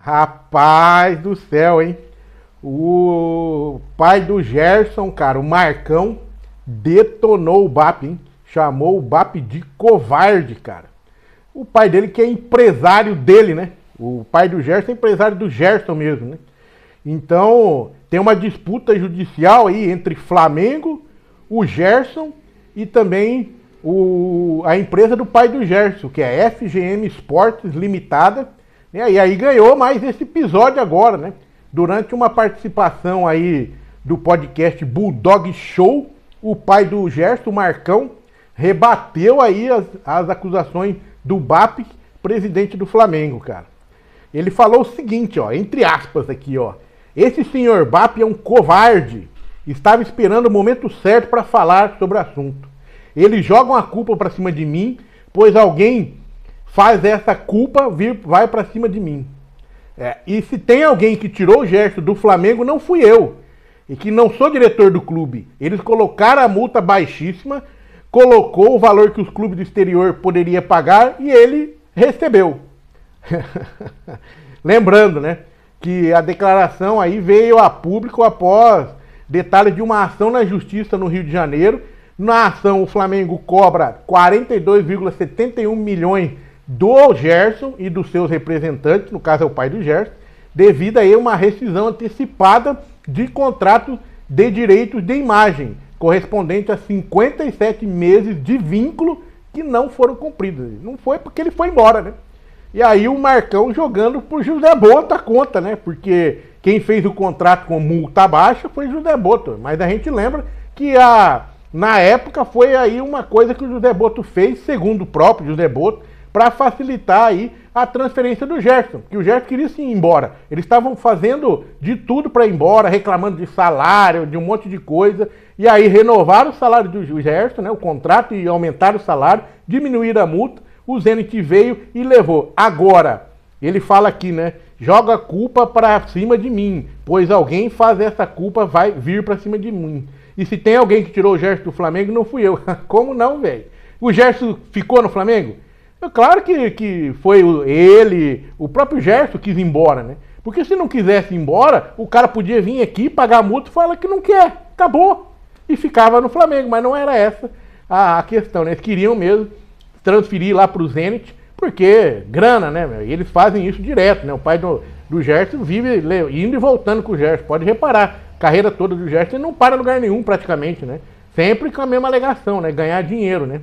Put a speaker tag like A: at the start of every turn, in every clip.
A: Rapaz do céu, hein? O pai do Gerson, cara, o Marcão, detonou o BAP, hein? Chamou o BAP de covarde, cara. O pai dele que é empresário dele, né? O pai do Gerson é empresário do Gerson mesmo, né? Então, tem uma disputa judicial aí entre Flamengo, o Gerson e também a empresa do pai do Gerson, que é a FGM Esportes Limitada. E aí ganhou mais esse episódio agora, né? Durante uma participação aí do podcast Bulldog Show, o pai do Gerson, o Marcão, rebateu aí as acusações do BAP, presidente do Flamengo, cara. Ele falou o seguinte, ó, entre aspas aqui, ó. Esse senhor BAP é um covarde. Estava esperando o momento certo para falar sobre o assunto. Eles jogam a culpa para cima de mim, pois alguém faz essa culpa, vai para cima de mim. E se tem alguém que tirou o Gerson do Flamengo, não fui eu. E que não sou diretor do clube. Eles colocaram a multa baixíssima, colocou o valor que os clubes do exterior poderiam pagar e ele recebeu. Lembrando, né, que a declaração aí veio a público após detalhes de uma ação na justiça no Rio de Janeiro. Na ação, o Flamengo cobra 42,71 milhões do Gerson e dos seus representantes, no caso é o pai do Gerson, devido a uma rescisão antecipada de contrato de direitos de imagem, correspondente a 57 meses de vínculo que não foram cumpridos. Não foi porque ele foi embora, né? E aí o Marcão jogando por José Boto a conta, né? Porque quem fez o contrato com multa baixa foi José Boto. Mas a gente lembra que na época foi aí uma coisa que o José Boto fez, segundo o próprio José Boto, para facilitar aí a transferência do Gerson, que o Gerson queria sim ir embora. Eles estavam fazendo de tudo para ir embora, reclamando de salário, de um monte de coisa, e aí renovaram o salário do Gerson, né, o contrato, e aumentaram o salário, diminuíram a multa, o Zenit veio e levou. Agora, ele fala aqui, né, joga a culpa para cima de mim, pois alguém faz essa culpa, vai vir para cima de mim. E se tem alguém que tirou o Gerson do Flamengo, não fui eu. Como não, velho? O Gerson ficou no Flamengo? Claro que foi ele, o próprio Gerson quis ir embora, né? Porque se não quisesse ir embora, o cara podia vir aqui, pagar a multa e falar que não quer, acabou. E ficava no Flamengo, mas não era essa a questão, né? Eles queriam mesmo transferir lá pro Zenit, porque grana, né, meu? E eles fazem isso direto, né? O pai do Gerson vive indo e voltando com o Gerson, pode reparar. A carreira toda do Gerson ele não para em lugar nenhum praticamente, né? Sempre com a mesma alegação, né? Ganhar dinheiro, né?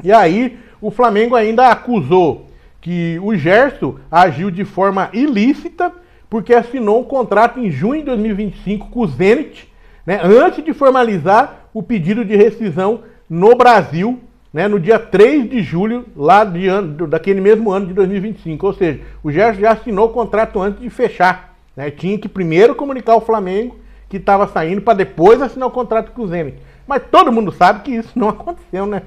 A: E aí o Flamengo ainda acusou que o Gerson agiu de forma ilícita porque assinou um contrato em junho de 2025 com o Zenit, né, antes de formalizar o pedido de rescisão no Brasil, né, no dia 3 de julho daquele mesmo ano de 2025. Ou seja, o Gerson já assinou o contrato antes de fechar. Né, tinha que primeiro comunicar ao Flamengo que estava saindo para depois assinar o contrato com o Zenit. Mas todo mundo sabe que isso não aconteceu, né?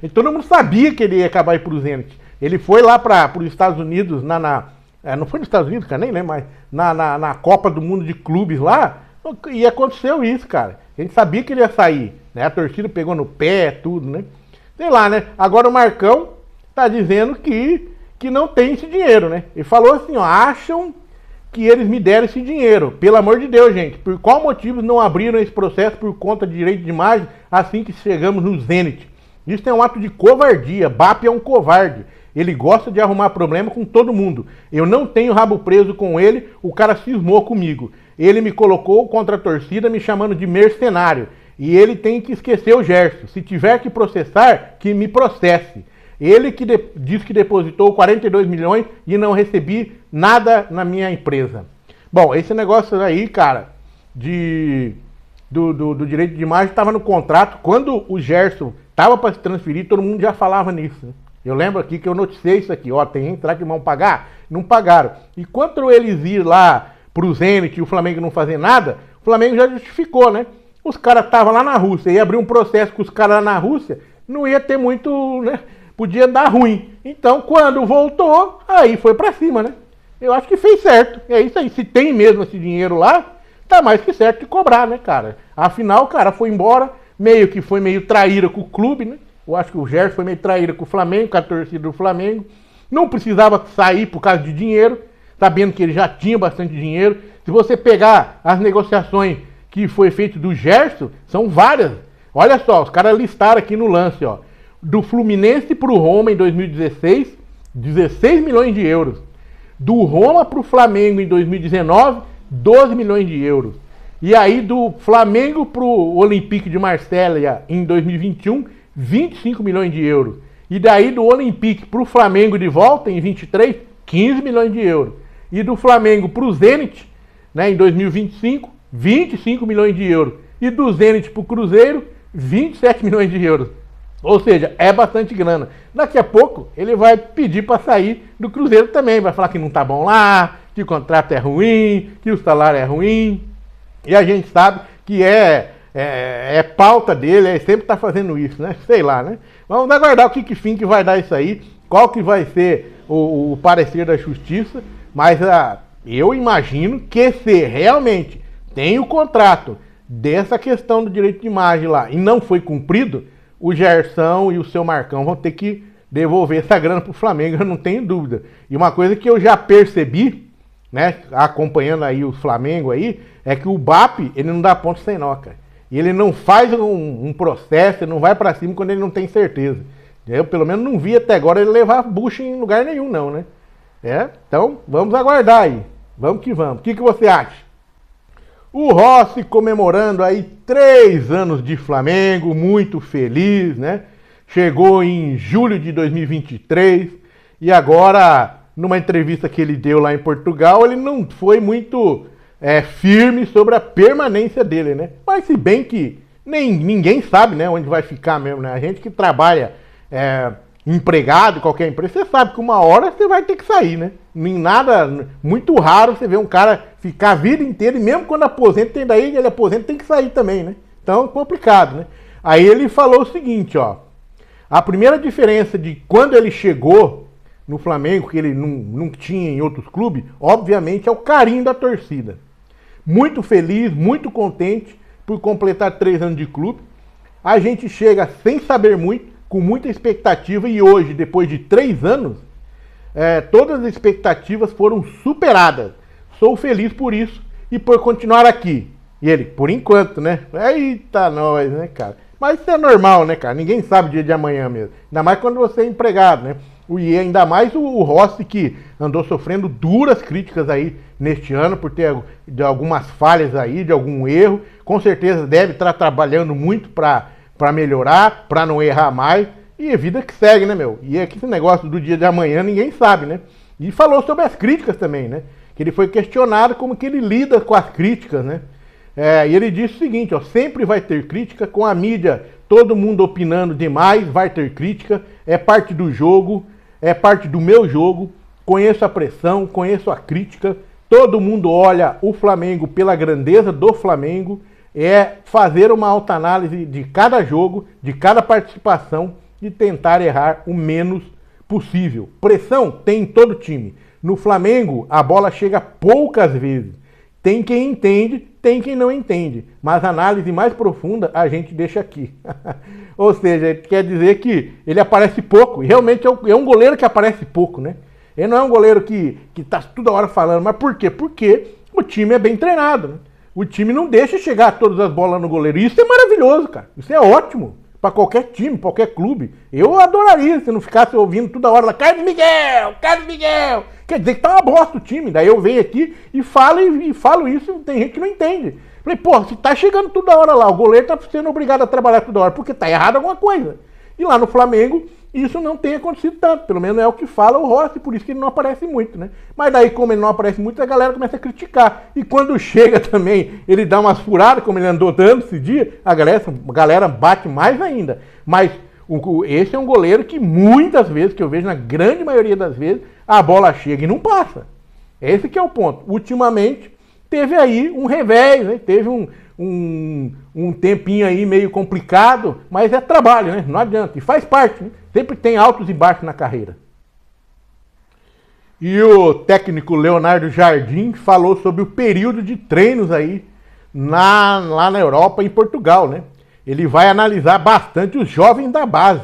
A: E todo mundo sabia que ele ia acabar aí pro Zenit. Ele foi lá para os Estados Unidos, não foi nos Estados Unidos, cara, nem lembro mais, na Copa do Mundo de Clubes lá, e aconteceu isso, cara. A gente sabia que ele ia sair, né? A torcida pegou no pé, tudo, né? Sei lá, né? Agora o Marcão tá dizendo que não tem esse dinheiro, né? Ele falou assim, ó, acham que eles me deram esse dinheiro. Pelo amor de Deus, gente. Por qual motivo não abriram esse processo por conta de direito de imagem assim que chegamos no Zenit? Isso é um ato de covardia. BAP é um covarde. Ele gosta de arrumar problema com todo mundo. Eu não tenho rabo preso com ele, o cara cismou comigo. Ele me colocou contra a torcida me chamando de mercenário. E ele tem que esquecer o Gerson. Se tiver que processar, que me processe. Ele que diz que depositou 42 milhões e não recebi nada na minha empresa. Bom, esse negócio aí, cara, do direito de imagem estava no contrato. Quando o Gerson estava para se transferir, todo mundo já falava nisso. Né? Eu lembro aqui que eu noticiei isso aqui. Ó, será que vão pagar? Não pagaram. E quando eles ir lá pro Zenit e o Flamengo não fazer nada, o Flamengo já justificou, né? Os caras estavam lá na Rússia, ia abrir um processo com os caras lá na Rússia, não ia ter muito, né? Podia dar ruim. Então, quando voltou, aí foi pra cima, né? Eu acho que fez certo. É isso aí. Se tem mesmo esse dinheiro lá, tá mais que certo de cobrar, né, cara? Afinal, o cara foi embora, foi meio traíra com o clube, né? Eu acho que o Gerson foi meio traíra com o Flamengo, com a torcida do Flamengo. Não precisava sair por causa de dinheiro. sabendo que ele já tinha bastante dinheiro. Se você pegar as negociações que foi feito do Gerson, são várias. Olha só, os caras listaram aqui no lance, ó. Do Fluminense pro Roma em 2016, 16 milhões de euros. Do Roma pro Flamengo em 2019, 12 milhões de euros. E aí do Flamengo pro Olympique de Marselha em 2021, 25 milhões de euros. E daí do Olympique pro Flamengo de volta em 23, 15 milhões de euros. E do Flamengo pro Zenit, né, em 2025, 25 milhões de euros. E do Zenit pro Cruzeiro, 27 milhões de euros. Ou seja, é bastante grana. Daqui a pouco ele vai pedir para sair do Cruzeiro também. Vai falar que não tá bom lá, que o contrato é ruim, que o salário é ruim. E a gente sabe que é pauta dele, ele sempre tá fazendo isso, né? Sei lá, né? Vamos aguardar o que fim que vai dar isso aí, qual que vai ser o parecer da justiça, mas eu imagino que se realmente tem o contrato dessa questão do direito de imagem lá e não foi cumprido, o Gerson e o seu Marcão vão ter que devolver essa grana pro Flamengo, eu não tenho dúvida. E uma coisa que eu já percebi, né, acompanhando aí o Flamengo aí, é que o BAP, ele não dá ponto sem nó, cara. E ele não faz um processo, ele não vai pra cima quando ele não tem certeza. Eu, pelo menos, não vi até agora ele levar bucha em lugar nenhum, não, né? Então, vamos aguardar aí. Vamos que vamos. O que você acha? O Rossi comemorando aí 3 anos de Flamengo, muito feliz, né? Chegou em julho de 2023 e agora, numa entrevista que ele deu lá em Portugal, ele não foi muito firme sobre a permanência dele, né? Mas se bem que ninguém sabe, né, onde vai ficar mesmo, né? A gente que trabalha empregado em qualquer empresa, você sabe que uma hora você vai ter que sair, né? Em nada, muito raro você ver um cara ficar a vida inteira, e mesmo quando aposenta, tem daí ele aposenta, tem que sair também, né? Então é complicado, né? Aí ele falou o seguinte, ó. A primeira diferença de quando ele chegou no Flamengo, que ele não tinha em outros clubes, obviamente é o carinho da torcida. Muito feliz, muito contente por completar 3 anos de clube. A gente chega sem saber muito, com muita expectativa, e hoje, depois de 3 anos, todas as expectativas foram superadas. Sou feliz por isso e por continuar aqui. E ele, por enquanto, né? Eita, nós, né, cara? Mas isso é normal, né, cara? Ninguém sabe o dia de amanhã mesmo. Ainda mais quando você é empregado, né? E ainda mais o Rossi, que andou sofrendo duras críticas aí neste ano por ter de algumas falhas aí, de algum erro. Com certeza deve estar trabalhando muito para melhorar, para não errar mais. E é vida que segue, né, meu? E é que esse negócio do dia de amanhã ninguém sabe, né? E falou sobre as críticas também, né? Que ele foi questionado como que ele lida com as críticas, né? E ele disse o seguinte, ó, sempre vai ter crítica, com a mídia, todo mundo opinando demais, vai ter crítica, é parte do jogo, é parte do meu jogo, conheço a pressão, conheço a crítica, todo mundo olha o Flamengo pela grandeza do Flamengo, fazer uma autoanálise de cada jogo, de cada participação e tentar errar o menos possível. Pressão tem em todo time. No Flamengo, a bola chega poucas vezes. Tem quem entende, tem quem não entende. Mas a análise mais profunda a gente deixa aqui. Ou seja, quer dizer que ele aparece pouco. E realmente é um goleiro que aparece pouco, né? Ele não é um goleiro que tá toda hora falando. Mas por quê? Porque o time é bem treinado, né? O time não deixa chegar todas as bolas no goleiro. Isso é maravilhoso, cara. Isso é ótimo. Para qualquer time, qualquer clube. Eu adoraria se não ficasse ouvindo toda hora lá, Carlos Miguel, Carlos Miguel. Quer dizer que tá uma bosta o time. Daí eu venho aqui e falo isso, tem gente que não entende. Falei, pô, se tá chegando toda hora lá, o goleiro tá sendo obrigado a trabalhar toda hora, porque tá errado alguma coisa. E lá no Flamengo, isso não tem acontecido tanto. Pelo menos é o que fala o Rossi, por isso que ele não aparece muito, né? Mas daí, como ele não aparece muito, a galera começa a criticar. E quando chega também, ele dá umas furadas, como ele andou dando esse dia, a galera bate mais ainda. Mas esse é um goleiro que muitas vezes, que eu vejo na grande maioria das vezes, a bola chega e não passa. Esse que é o ponto. Ultimamente, teve aí um revés, né? Teve um tempinho aí meio complicado, mas é trabalho, né? Não adianta. E faz parte, né? Sempre tem altos e baixos na carreira. E o técnico Leonardo Jardim falou sobre o período de treinos aí lá na Europa e em Portugal, né? Ele vai analisar bastante os jovens da base.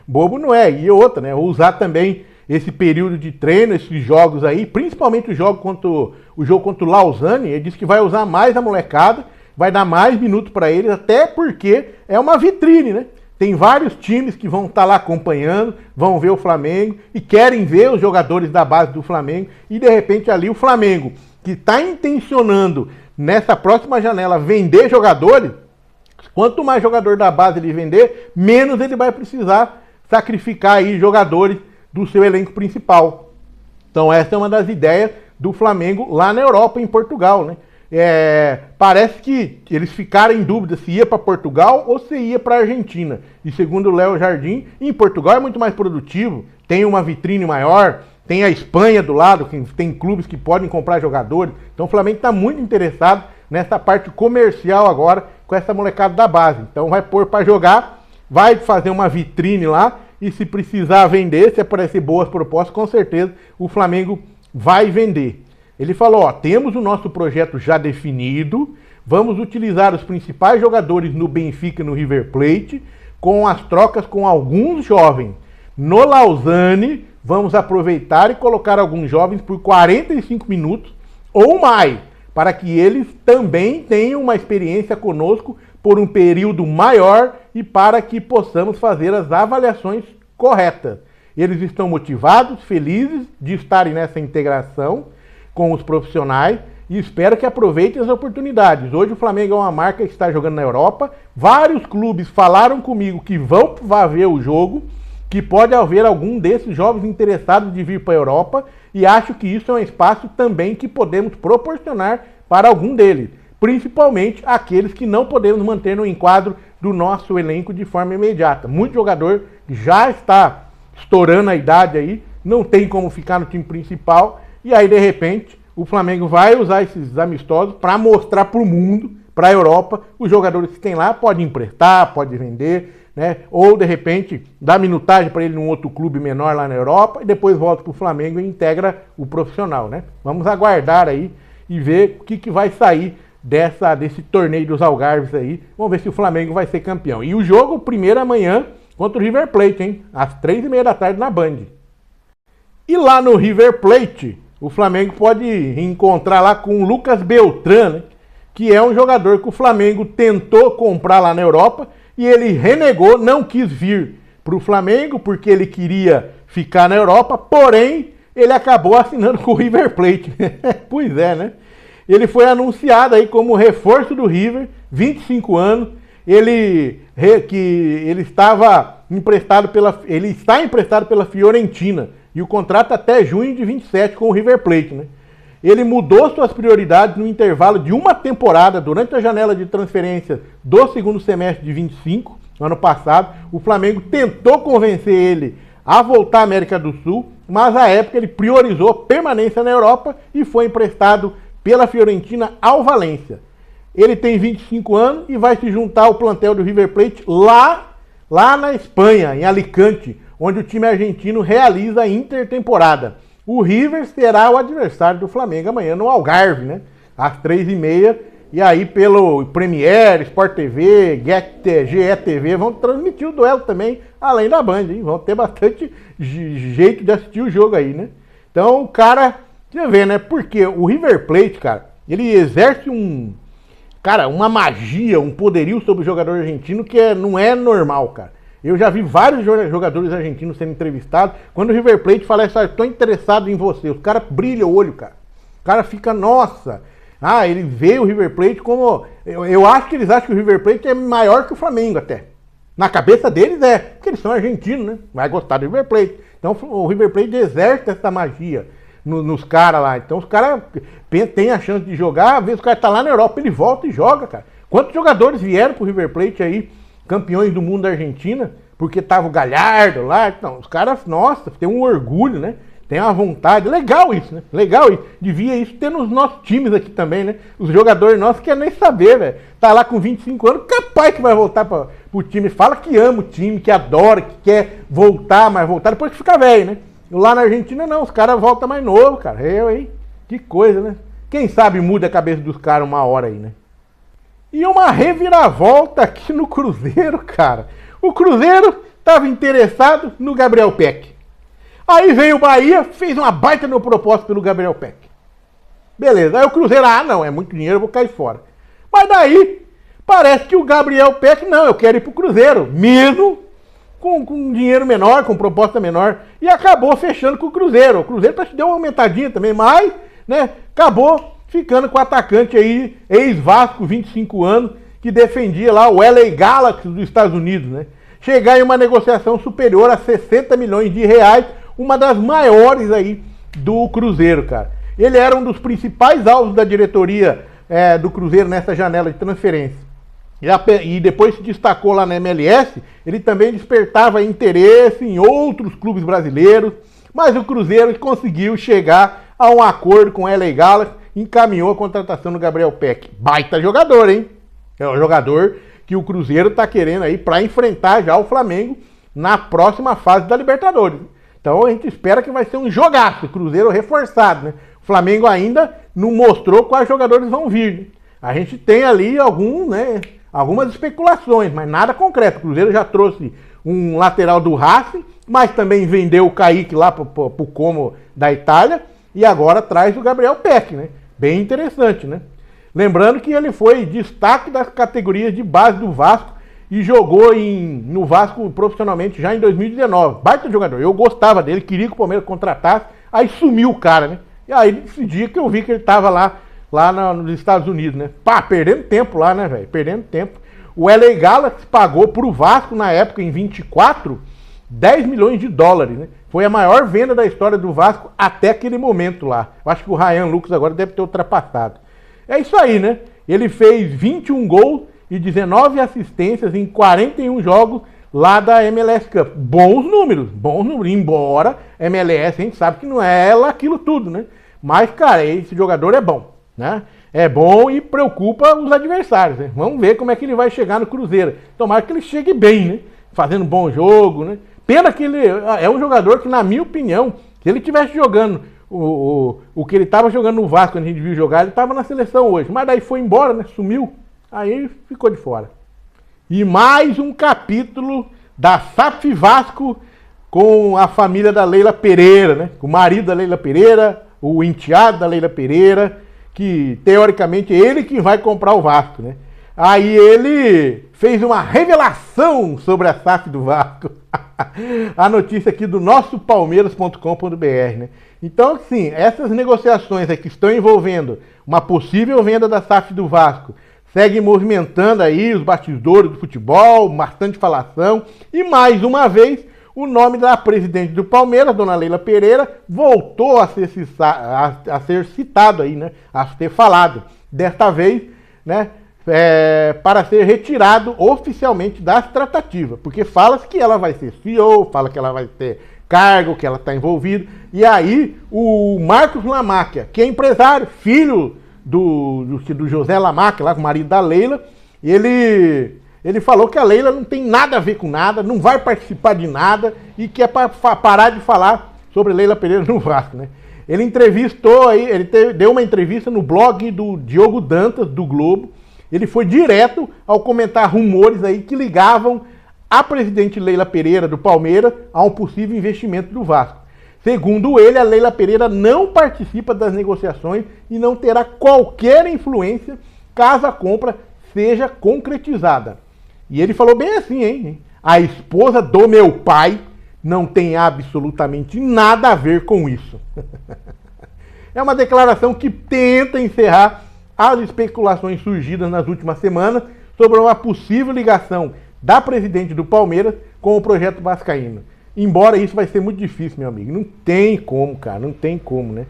A: Bobo não é. E outra, né? Usar também esse período de treino, esses jogos aí, principalmente o jogo contra o Lausanne. Ele disse que vai usar mais a molecada, vai dar mais minutos para eles, até porque é uma vitrine, né? Tem vários times que vão estar lá acompanhando, vão ver o Flamengo e querem ver os jogadores da base do Flamengo. E de repente ali o Flamengo, que está intencionando nessa próxima janela vender jogadores, quanto mais jogador da base ele vender, menos ele vai precisar sacrificar aí jogadores do seu elenco principal. Então essa é uma das ideias do Flamengo lá na Europa, em Portugal, né? Parece que eles ficaram em dúvida se ia para Portugal ou se ia para Argentina. E segundo o Léo Jardim, em Portugal é muito mais produtivo, tem uma vitrine maior, tem a Espanha do lado, tem clubes que podem comprar jogadores. Então o Flamengo está muito interessado nessa parte comercial agora com essa molecada da base. Então vai pôr para jogar, vai fazer uma vitrine lá e se precisar vender, se aparecer boas propostas, com certeza o Flamengo vai vender. Ele falou, ó, temos o nosso projeto já definido, vamos utilizar os principais jogadores no Benfica e no River Plate, com as trocas com alguns jovens. No Lausanne, vamos aproveitar e colocar alguns jovens por 45 minutos ou mais, para que eles também tenham uma experiência conosco por um período maior e para que possamos fazer as avaliações corretas. Eles estão motivados, felizes de estarem nessa integração com os profissionais e espero que aproveitem as oportunidades. Hoje o Flamengo é uma marca que está jogando na Europa. Vários clubes falaram comigo que vão ver o jogo, que pode haver algum desses jovens interessados de vir para a Europa e acho que isso é um espaço também que podemos proporcionar para algum deles, principalmente aqueles que não podemos manter no enquadro do nosso elenco de forma imediata. Muito jogador já está estourando a idade aí, não tem como ficar no time principal. E aí, de repente, o Flamengo vai usar esses amistosos para mostrar para o mundo, para a Europa, os jogadores que tem lá, pode emprestar, pode vender, né? Ou, de repente, dar minutagem para ele num outro clube menor lá na Europa e depois volta para o Flamengo e integra o profissional, né? Vamos aguardar aí e ver o que vai sair desse torneio dos Algarves aí. Vamos ver se o Flamengo vai ser campeão. E o jogo, primeiro amanhã, contra o River Plate, hein? Às 3h30 da tarde na Band. E lá no River Plate, o Flamengo pode encontrar lá com o Lucas Beltrán, né, que é um jogador que o Flamengo tentou comprar lá na Europa e ele renegou, não quis vir para o Flamengo porque ele queria ficar na Europa, porém ele acabou assinando com o River Plate. Pois é, né? Ele foi anunciado aí como reforço do River, 25 anos, ele está emprestado pela Fiorentina. E o contrato até junho de 27 com o River Plate, né? Ele mudou suas prioridades no intervalo de uma temporada durante a janela de transferência do segundo semestre de 25, no ano passado. O Flamengo tentou convencer ele a voltar à América do Sul, mas à época ele priorizou permanência na Europa e foi emprestado pela Fiorentina ao Valência. Ele tem 25 anos e vai se juntar ao plantel do River Plate lá na Espanha, em Alicante, onde o time argentino realiza a intertemporada. O River será o adversário do Flamengo amanhã no Algarve, né? Às 3h30. E aí pelo Premiere, Sport TV, GETV vão transmitir o duelo também, além da Band, hein? Vão ter bastante jeito de assistir o jogo aí, né? Então o cara, você vê, né? Porque o River Plate, cara, ele exerce uma magia, um poderio sobre o jogador argentino que não é normal, cara. Eu já vi vários jogadores argentinos sendo entrevistados. Quando o River Plate fala assim, estou interessado em você, os caras brilham o olho, cara. O cara fica, nossa. Ele vê o River Plate como... Eu acho que eles acham que o River Plate é maior que o Flamengo até. Na cabeça deles é, porque eles são argentinos, né? Vai gostar do River Plate. Então o River Plate exerce essa magia nos caras lá. Então os caras têm a chance de jogar, às vezes o cara tá lá na Europa, ele volta e joga, cara. Quantos jogadores vieram pro River Plate aí, campeões do mundo da Argentina, porque tava o Galhardo lá, então, os caras, nossa, tem um orgulho, né? Tem uma vontade, legal isso, né? Legal isso. Devia isso ter nos nossos times aqui também, né? Os jogadores nossos querem nem saber, velho. Tá lá com 25 anos, capaz que vai voltar pro time. Fala que ama o time, que adora, que quer voltar, mas voltar depois que fica velho, né? Lá na Argentina não, os caras voltam mais novo, cara. Hein? Que coisa, né? Quem sabe muda a cabeça dos caras uma hora aí, né? E uma reviravolta aqui no Cruzeiro, cara. O Cruzeiro estava interessado no Gabriel Peck. Aí veio o Bahia, fez uma baita no propósito pelo Gabriel Peck. Beleza, aí o Cruzeiro, não, é muito dinheiro, eu vou cair fora. Mas daí, parece que o Gabriel Peck, não, eu quero ir pro Cruzeiro, mesmo com dinheiro menor, com proposta menor, e acabou fechando com o Cruzeiro. O Cruzeiro deu uma aumentadinha também, mas, né, acabou ficando com o atacante aí, ex-Vasco, 25 anos, que defendia lá o LA Galaxy dos Estados Unidos, né? Chegar em uma negociação superior a 60 milhões de reais, uma das maiores aí do Cruzeiro, cara. Ele era um dos principais alvos da diretoria do Cruzeiro nessa janela de transferência. E depois se destacou lá na MLS, ele também despertava interesse em outros clubes brasileiros, mas o Cruzeiro conseguiu chegar a um acordo com o LA Galaxy, encaminhou a contratação do Gabriel Peck. Baita jogador, hein? É um jogador que o Cruzeiro tá querendo aí para enfrentar já o Flamengo na próxima fase da Libertadores. Então a gente espera que vai ser um jogaço, Cruzeiro reforçado, né? O Flamengo ainda não mostrou quais jogadores vão vir, né? A gente tem ali algumas especulações, mas nada concreto. O Cruzeiro já trouxe um lateral do Racing, mas também vendeu o Kaique lá pro Como da Itália, e agora traz o Gabriel Peck, né? Bem interessante, né? Lembrando que ele foi destaque das categorias de base do Vasco e jogou no Vasco profissionalmente já em 2019. Baita jogador, eu gostava dele, queria que o Palmeiras contratasse, aí sumiu o cara, né? E aí nesse dia que eu vi que ele tava lá nos Estados Unidos, né? Pá, perdendo tempo lá, né, velho? Perdendo tempo. O LA Galaxy pagou pro Vasco na época, em 24, 10 milhões de dólares, né? Foi a maior venda da história do Vasco até aquele momento lá. Eu acho que o Ryan Lucas agora deve ter ultrapassado. É isso aí, né? Ele fez 21 gols e 19 assistências em 41 jogos lá da MLS Cup. Bons números. Embora MLS a gente sabe que não é lá aquilo tudo, né? Mas, cara, esse jogador é bom, né? É bom e preocupa os adversários, né? Vamos ver como é que ele vai chegar no Cruzeiro. Tomara que ele chegue bem, né? Fazendo bom jogo, né? Pena que ele é um jogador que, na minha opinião, se ele estivesse jogando o que ele estava jogando no Vasco, quando a gente viu jogar, ele estava na seleção hoje. Mas daí foi embora, né? Sumiu. Aí ficou de fora. E mais um capítulo da SAF Vasco com a família da Leila Pereira, né? O marido da Leila Pereira, o enteado da Leila Pereira, que teoricamente é ele que vai comprar o Vasco, né? Aí ele fez uma revelação sobre a SAF do Vasco. A notícia aqui do nosso palmeiras.com.br, né? Então, sim, essas negociações que estão envolvendo uma possível venda da SAF do Vasco seguem movimentando aí os bastidores do futebol, bastante falação, e mais uma vez o nome da presidente do Palmeiras, dona Leila Pereira, voltou a ser citado aí, né? A ser falado. Desta vez, né? Para ser retirado oficialmente das tratativas, porque fala-se que ela vai ser CEO, fala que ela vai ter cargo, que ela está envolvida, e aí o Marcos Lamáquia, que é empresário, filho do José Lamáquia, lá com o marido da Leila, ele falou que a Leila não tem nada a ver com nada, não vai participar de nada, e que é para parar de falar sobre Leila Pereira no Vasco, né? Ele entrevistou aí, deu uma entrevista no blog do Diogo Dantas, do Globo. Ele foi direto ao comentar rumores aí que ligavam a presidente Leila Pereira do Palmeiras a um possível investimento do Vasco. Segundo ele, a Leila Pereira não participa das negociações e não terá qualquer influência caso a compra seja concretizada. E ele falou bem assim, hein? A esposa do meu pai não tem absolutamente nada a ver com isso. É uma declaração que tenta encerrar as especulações surgidas nas últimas semanas sobre uma possível ligação da presidente do Palmeiras com o projeto vascaíno. Embora isso vai ser muito difícil, meu amigo. Não tem como, cara. Não tem como, né?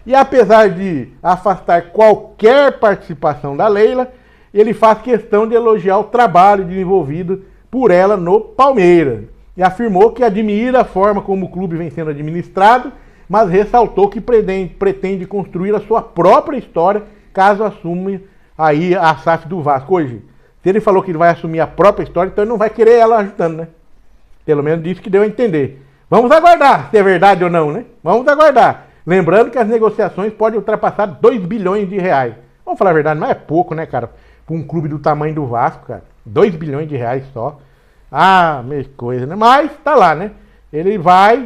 A: E apesar de afastar qualquer participação da Leila, ele faz questão de elogiar o trabalho desenvolvido por ela no Palmeiras. E afirmou que admira a forma como o clube vem sendo administrado, mas ressaltou que pretende construir a sua própria história caso assuma aí a SAF do Vasco. Hoje, se ele falou que ele vai assumir a própria história, então ele não vai querer ela ajudando, né? Pelo menos disse que deu a entender. Vamos aguardar se é verdade ou não, né? Vamos aguardar. Lembrando que as negociações podem ultrapassar 2 bilhões de reais. Vamos falar a verdade, não é pouco, né, cara? Para um clube do tamanho do Vasco, cara. 2 bilhões de reais só. Ah, meia coisa, né? Mas tá lá, né? Ele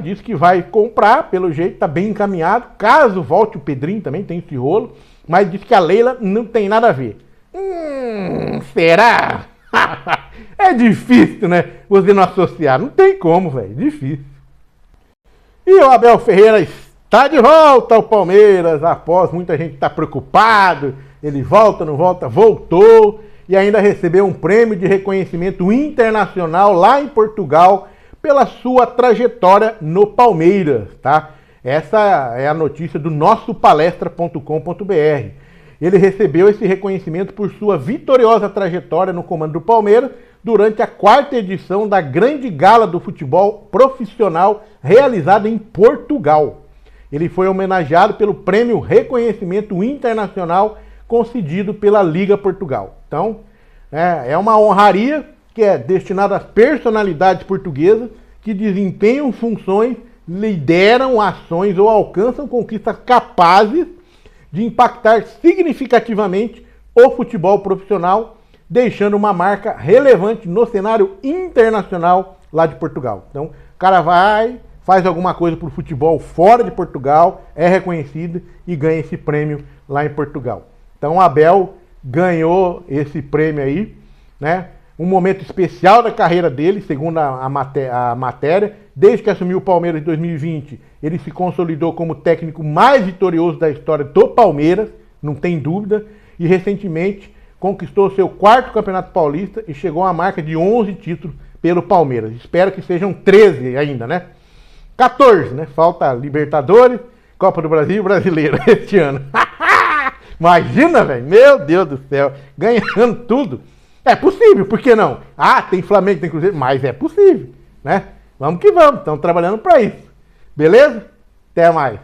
A: diz que vai comprar, pelo jeito, tá bem encaminhado. Caso volte o Pedrinho também, tem esse rolo. Mas diz que a Leila não tem nada a ver. Será? É difícil, né? Você não associar. Não tem como, velho. Difícil. E o Abel Ferreira está de volta ao Palmeiras. Após muita gente estar preocupado. Ele volta, não volta? Voltou. E ainda recebeu um prêmio de reconhecimento internacional lá em Portugal pela sua trajetória no Palmeiras, tá? Essa é a notícia do nossopalestra.com.br. Ele recebeu esse reconhecimento por sua vitoriosa trajetória no comando do Palmeiras durante a 4ª edição da Grande Gala do Futebol Profissional realizada em Portugal. Ele foi homenageado pelo prêmio Reconhecimento Internacional concedido pela Liga Portugal. Então, é uma honraria que é destinada às personalidades portuguesas que desempenham funções, lideram ações ou alcançam conquistas capazes de impactar significativamente o futebol profissional, deixando uma marca relevante no cenário internacional lá de Portugal. Então, o cara faz alguma coisa para o futebol fora de Portugal, é reconhecido e ganha esse prêmio lá em Portugal. Então, o Abel ganhou esse prêmio aí, né? Um momento especial da carreira dele, segundo a matéria. Desde que assumiu o Palmeiras em 2020, ele se consolidou como o técnico mais vitorioso da história do Palmeiras, não tem dúvida, e recentemente conquistou seu 4º Campeonato Paulista e chegou a marca de 11 títulos pelo Palmeiras. Espero que sejam 13 ainda, né? 14, né? Falta Libertadores, Copa do Brasil e Brasileiro este ano. Imagina, velho, meu Deus do céu, ganhando tudo. É possível, por que não? Ah, tem Flamengo, tem Cruzeiro, mas é possível, né? Vamos que vamos, estamos trabalhando para isso. Beleza? Até mais.